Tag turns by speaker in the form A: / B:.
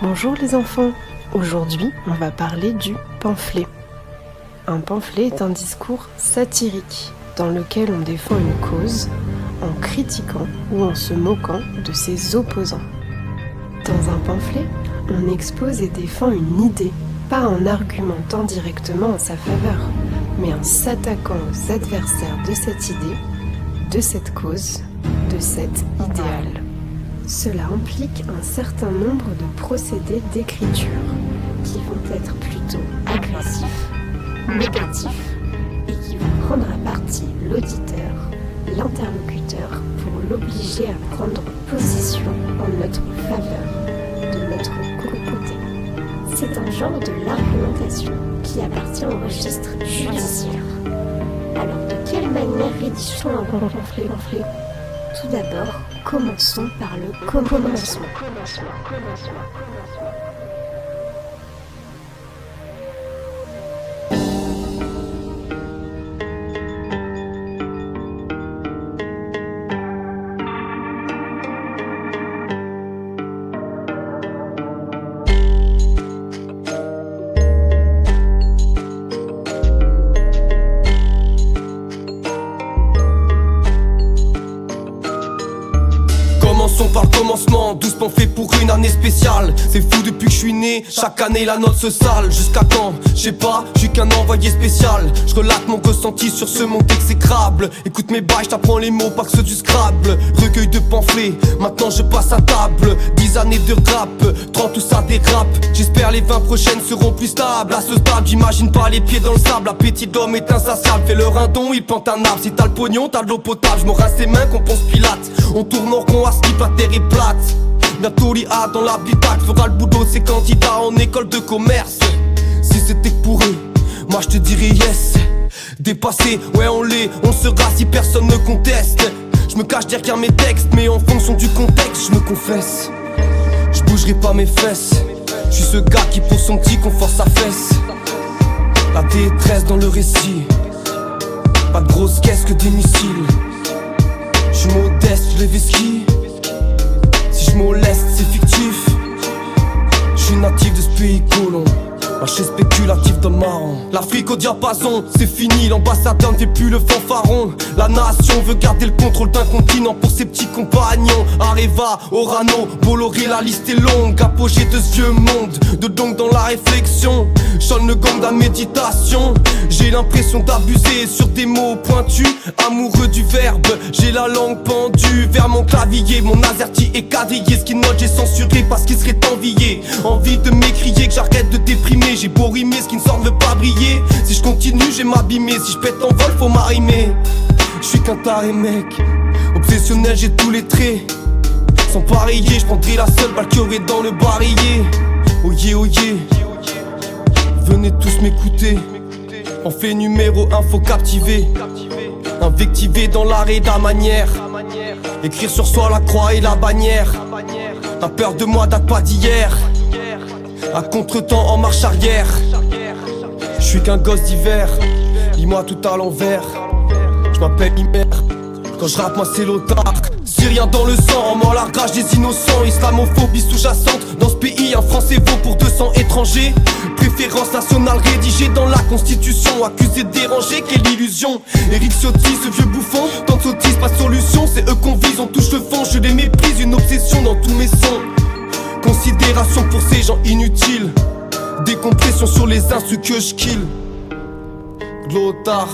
A: Bonjour les enfants, aujourd'hui on va parler du pamphlet. Un pamphlet est un discours satirique dans lequel on défend une cause en critiquant ou en se moquant de ses opposants. Dans un pamphlet, on expose et défend une idée, pas en argumentant directement en sa faveur, mais en s'attaquant aux adversaires de cette idée, de cette cause, de cet idéal. Cela implique un certain nombre de procédés d'écriture qui vont être plutôt agressifs, négatifs et qui vont prendre à partie l'auditeur, l'interlocuteur pour l'obliger à prendre position en notre faveur, de notre côté. C'est un genre de l'argumentation qui appartient au registre judiciaire. Alors de quelle manière rédige-t-on un pamphlet ? Tout d'abord, commençons par le commencement.
B: Commençons par le commencement, 12 pamphlets pour une année spéciale. C'est fou depuis que je suis né, chaque année la note se sale. Jusqu'à quand, je sais pas, je suis qu'un envoyé spécial. Je relate mon ressenti sur ce monde exécrable. Écoute mes bails, je t'apprends les mots, pas que ceux du Scrabble. Recueil de pamphlets, maintenant je passe à table. 10 années de rap, 30 tout ça dérape. J'espère les 20 prochaines seront plus stables. À ce stade, j'imagine pas les pieds dans le sable. L'appétit d'homme est insatiable, fais leur un don, il plante un arbre. Si t'as le pognon, t'as de l'eau potable. Je me rince les mains qu'on pense Pilate. On tourne en rond à skip, la terre est plate. Bientôt l'IA dans l'habitacle fera le boulot de ses candidats en école de commerce. Si c'était que pour eux, moi je te dirais yes. Dépassé, ouais on l'est, on sera si personne ne conteste. Je me cache derrière mes textes, mais en fonction du contexte, je me confesse. Je bougerai pas mes fesses. Je suis ce gars qui pose son petit confort sa fesse. La détresse dans le récit. Pas de grosse caisse que des missiles. Je suis modeste, je lève ski. Si je moleste, c'est fictif. Je suis natif de ce pays colon. Marché spéculatif dans le marron. L'Afrique au diapason, c'est fini. L'ambassadeur ne fait plus le fanfaron. La nation veut garder le contrôle d'un continent pour ses petits compagnons. Areva, Orano, Bolloré, la liste est longue. Apogée de ce vieux monde, de donc dans la réflexion. Sonne le gong de la méditation. J'ai l'impression d'abuser sur des mots pointus. Amoureux du verbe, j'ai la langue pendue vers mon clavier. Mon azerty est quadrillé. Ce qui note, j'ai censuré parce qu'il serait envié. Envie de m'écrier que j'arrête de déprimer. J'ai beau rimer, ce qui ne sort ne veut pas briller. Si je continue, je vais m'abîmer. Si je pète en vol, faut m'arrimer. Je suis qu'un taré mec, obsessionnel, j'ai tous les traits. Sans parier, je prendrai la seule balle qu'il y aurait dans le barillet. Oh yeah, oh yeah. Venez tous m'écouter. On fait numéro 1, faut captiver. Invectiver dans l'arrêt de la manière. Écrire sur soi la croix et la bannière. La peur de moi date pas d'hier. À contre-temps en marche arrière. Je suis qu'un gosse d'hiver. Lis-moi tout à l'envers. Je m'appelle Himer. Quand je rappe moi c'est l'otard. Syrien dans le sang, en mort la rage des innocents. Islamophobie sous-jacente. Dans ce pays un français vaut pour 200 étrangers. Préférence nationale rédigée dans la constitution. Accusé de déranger, quelle illusion. Éric Ciotti, ce vieux bouffon. Tant de sottises, pas de solution. C'est eux qu'on vise, on touche le fond. Je les méprise, une obsession dans tous mes sons. Considération pour ces gens inutiles. Décompression sur les instrus que je kill. Glotard.